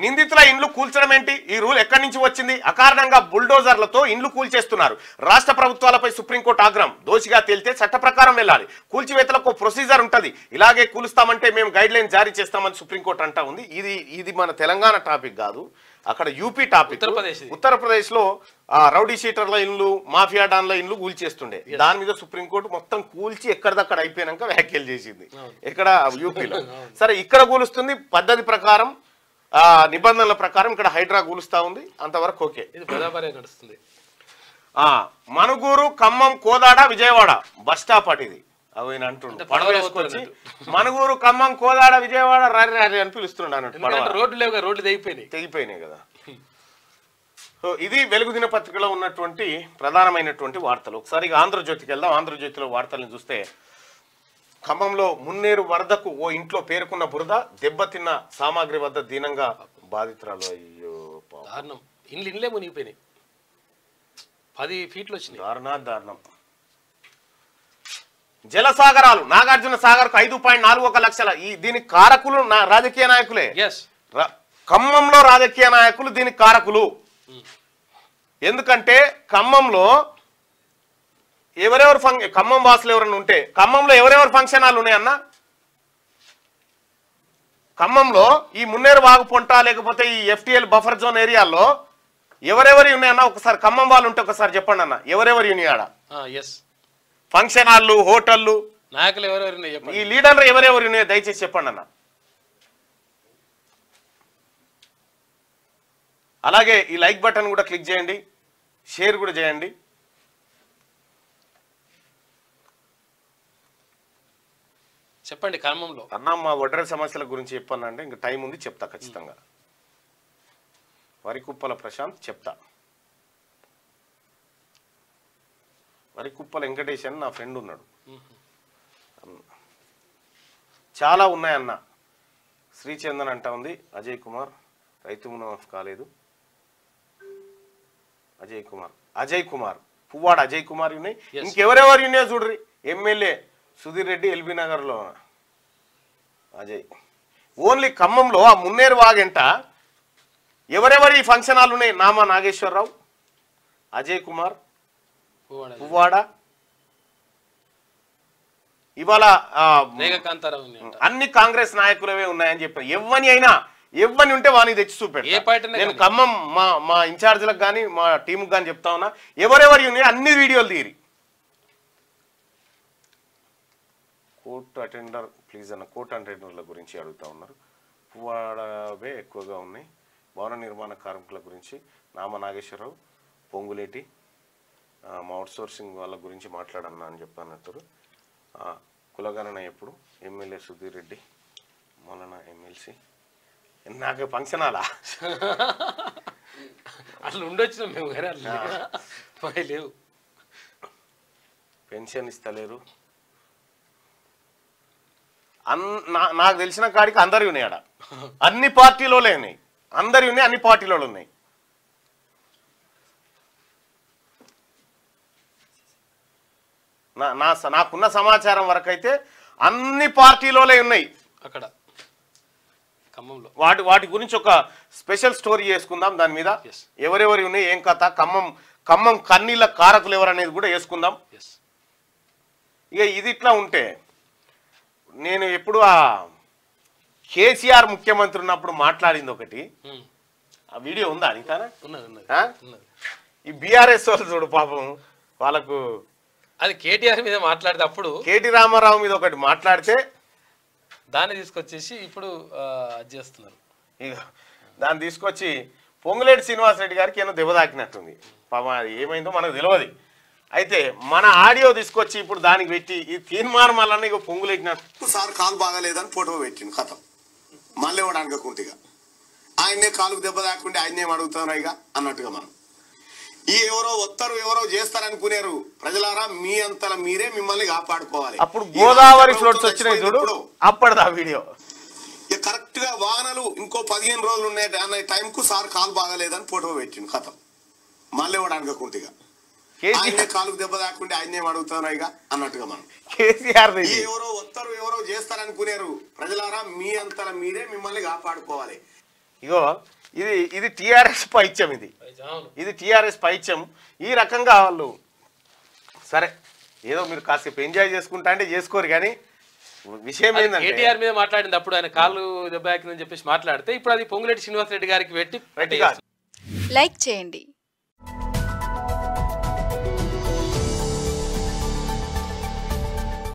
నిందితుల ఇండ్లు కూల్చడం ఏంటి? ఈ రూల్ ఎక్కడి నుంచి వచ్చింది? అకారణంగా బుల్డోజర్లతో ఇండ్లు కూల్చేస్తున్నారు. రాష్ట్ర ప్రభుత్వాలపై సుప్రీంకోర్టు ఆగ్రహం. దోషిగా తేలితే చట్ట ప్రకారం వెళ్ళాలి. కూల్చివేతలకు ప్రొసీజర్ ఉంటుంది. ఇలాగే కూలుస్తామంటే మేము గైడ్ లైన్ జారీ చేస్తామని సుప్రీంకోర్టు అంటా ఉంది. ఇది మన తెలంగాణ టాపిక్ కాదు, అక్కడ యూపీ టాపిక్. ఉత్తరప్రదేశ్ లో రౌడీ షీటర్ల ఇండ్లు, మాఫియా డాన్ల ఇండ్లు కూల్చేస్తుండే. దాని మీద సుప్రీంకోర్టు మొత్తం కూల్చి ఎక్కడిదక్కడ అయిపోయినాక వ్యాఖ్యలు చేసింది. ఎక్కడ? యూపీలో. సరే, ఇక్కడ కూలుస్తుంది పద్ధతి ప్రకారం, నిబంధనల ప్రకారం. ఇక్కడ హైడ్రా కూలుస్తా ఉంది, అంతవరకు ఓకే. నడుస్తుంది. మనుగూరు, ఖమ్మం, కోదాడ, విజయవాడ బస్ స్టాప్ అటు ఇది. అవి అంటుండే పడవ వేసుకొచ్చి మనుగూరు, ఖమ్మం, కోదాడ, విజయవాడ రారి అని పిలుస్తుండే అన్నట్టు. రోడ్లు లేవు, రోడ్లు తెగిపోయినాయి కదా. సో ఇది వెలుగు దినపత్రికలో ఉన్నటువంటి ప్రధానమైనటువంటి వార్తలు. ఒకసారి ఆంధ్రజ్యోతికి వెళ్దాం. ఆంధ్రజ్యోతిలో వార్తలను చూస్తే, ఖమ్మంలో మున్నేరు వరదకు ఓ ఇంట్లో పేరుకున్న బురద, దెబ్బతిన్న సామాగ్రి వద్ద దీనంగా బాధితురాలు. అయ్యో దారుణం. ఇండ్లే మునిగిపోయినాయి, 10 ఫీట్లు వచ్చినాయి. దారుణం. జలసాగరాలు నాగార్జున సాగర్ కు 5.41 లక్షల. దీనికి కారకులు రాజకీయ నాయకులే. ఖమ్మంలో రాజకీయ నాయకులు దీనికి కారకులు. ఎందుకంటే ఖమ్మంలో ఎవరెవరు ఖమ్మం వాసులు ఎవరైనా ఉంటే, ఖమ్మంలో ఎవరెవరు ఫంక్షన్ హాల్ ఉన్నాయన్న? ఖమ్మంలో ఈ మున్నేరు వాగుపొంట లేకపోతే ఈ FTL బఫర్ జోన్ ఏరియాలో ఎవరెవరి ఉన్నాయన్న? ఒకసారి ఖమ్మం వాళ్ళు ఉంటే ఒకసారి చెప్పండి అన్న, ఎవరెవరి ఉన్నాయాడ? ఫంక్షన్ హాళ్ళు, హోటళ్ళు, నాయకులు ఎవరెవరు, ఈ లీడర్లు ఎవరెవరు ఉన్నాయో దయచేసి చెప్పండి అన్న. అలాగే ఈ లైక్ బటన్ కూడా క్లిక్ చేయండి, షేర్ కూడా చేయండి. చెప్పండి. ఖమ్మంలో అన్న మా ఒడ్ర సమస్యల గురించి చెప్పానంటే ఇంకా టైం ఉంది, చెప్తా ఖచ్చితంగా. వరికుప్పల ప్రశాంత్ చెప్తా. వరికుప్పల వెంకటేష్ అని నా ఫ్రెండ్ ఉన్నాడు. చాలా ఉన్నాయన్న. శ్రీచందన్ అంటా ఉంది. అజయ్ కుమార్ రైతు మునాఫ్ కాలేదు. అజయ్ కుమార్ పువ్వాడ అజయ్ కుమార్ ఉన్నాయి. ఇంకెవరెవరు ఉన్నాయో చూడ్రి. ఎమ్మెల్యే సుధీర్ రెడ్డి ఎల్బీ నగర్లో అజయ్. ఓన్లీ ఖమ్మంలో ఆ మున్నేరు వాగంట ఎవరెవరి ఫంక్షన్ హాల్ ఉన్నాయి? నామా నాగేశ్వరరావు, అజయ్ కుమార్, పువ్వాడ. ఇవాళ అన్ని కాంగ్రెస్ నాయకులవే ఉన్నాయని చెప్పారు. ఎవ్వని ఉంటే వానికి తెచ్చి చూపెట్టు. నేను ఖమ్మం మా ఇన్ఛార్జీలకు కానీ మా టీంకి కానీ చెప్తా ఉన్నా, ఎవరెవరి ఉన్నాయి అన్ని వీడియోలు తీరి. కోర్టు అటెండర్ ప్లీజ్ అన్న, కోర్టు అటెండర్ల గురించి అడుగుతా ఉన్నారు. పువ్వాడవే ఎక్కువగా ఉన్నాయి. భవన నిర్మాణ కార్మికుల గురించి నామా నాగేశ్వరరావు, పొంగులేటి, మా అవుట్సోర్సింగ్ వాళ్ళ గురించి మాట్లాడన్నా అని చెప్పానంటారు. కులగణన ఎప్పుడు? ఎమ్మెల్యే సుధీర్ రెడ్డి, మొన్న ఎమ్మెల్సీ. నాకు ఫంక్షన్ హాలా అసలు ఉండొచ్చు మేము లేవు. పెన్షన్ ఇస్తలేరు. నాకు తెలిసిన కాడికి అందరి ఉన్నాయి ఆడ. అన్ని పార్టీలోనే ఉన్నాయి, అందరి ఉన్నాయి, అన్ని పార్టీలో ఉన్నాయి. నాకున్న సమాచారం వరకు అయితే అన్ని పార్టీలోనే ఉన్నాయి అక్కడ ఖమ్మంలో. వాటి గురించి ఒక స్పెషల్ స్టోరీ చేసుకుందాం. దాని మీద ఎవరెవరి ఉన్నాయి, ఏం కథ, ఖమ్మం కన్నీళ్ళ కారకులు ఎవరు అనేది కూడా వేసుకుందాం. ఇక ఇది ఇట్లా ఉంటే, నేను ఎప్పుడు ఆ కేసీఆర్ ముఖ్యమంత్రి ఉన్నప్పుడు మాట్లాడింది ఒకటి, ఆ వీడియో ఉందా అనితానా? ఈ బీఆర్ఎస్ వాళ్ళు చూడు పాపం, వాళ్ళకు అది కేటీఆర్ మీద మాట్లాడితే అప్పుడు కేటీ రామారావు మీద ఒకటి మాట్లాడితే దాన్ని తీసుకొచ్చేసి ఇప్పుడు చేస్తున్నారు. ఇక దాన్ని తీసుకొచ్చి పొంగులేటి శ్రీనివాసరెడ్డి గారికి ఏమో దెబ్బ తాకినట్టుంది పాపం. అది ఏమైందో మనకు తెలియదు. అయితే మన ఆడియో తీసుకొచ్చి ఇప్పుడు దానికి పెట్టి ఈ తీర్మానం వల్ల ఇక పొంగులేటినట్టు సార్ కాలు బాగాలేదని ఫోటో పెట్టింది కథం. మళ్ళీ వాడు అనుకుంటుగా ఆయనే కాలుకు దెబ్బ తాకుంటే ఆయనేం అడుగుతారు ఇక అన్నట్టుగా మనం ఈ ఎవరో వస్తారు ఎవరో చేస్తారనుకునేరు. ప్రజలారా మీ అంతలా మీరే మిమ్మల్ని కాపాడుకోవాలి. అప్పుడు గోదావరి ఫ్లోట్స్ వచ్చినాయి చూడు, అప్పటిది ఆ వీడియో. ఇక కరెక్ట్ గా వాహనాలు ఇంకో 15 రోజులు ఉన్నాయి అన్న టైంకు సార్ కాలు బాగాలేదని ఫోటో పెట్టింది కథం. మళ్ళీ వాడు అనుకుంటుగా ఆయనే కాలుకు దెబ్బ తాకుంటే ఆయనేం అడుగుతారు ఇక అన్నట్టుగా మనం కేసీఆర్ ఎవరో వస్తారు ఎవరో చేస్తారనుకునేరు. ప్రజలారా మీ అంతలా మీరే మిమ్మల్ని కాపాడుకోవాలి. ఇగో ఇది టీఆర్ఎస్ పైత్యం, ఇది టీఆర్ఎస్ పైత్యం. ఈ రకంగా వాళ్ళు సరే ఏదో మీరు కాసేపు ఎంజాయ్ చేసుకుంటా అంటే చేసుకోరు, కానీ విషయం ఏంటంటే కేటీఆర్ మీద మాట్లాడింది అప్పుడు ఆయన కాళ్ళు దెబ్బ తాకిందని చెప్పేసి మాట్లాడితే ఇప్పుడు అది పొంగులేటి శ్రీనివాసరెడ్డి గారికి పెట్టి లైక్ చేయండి,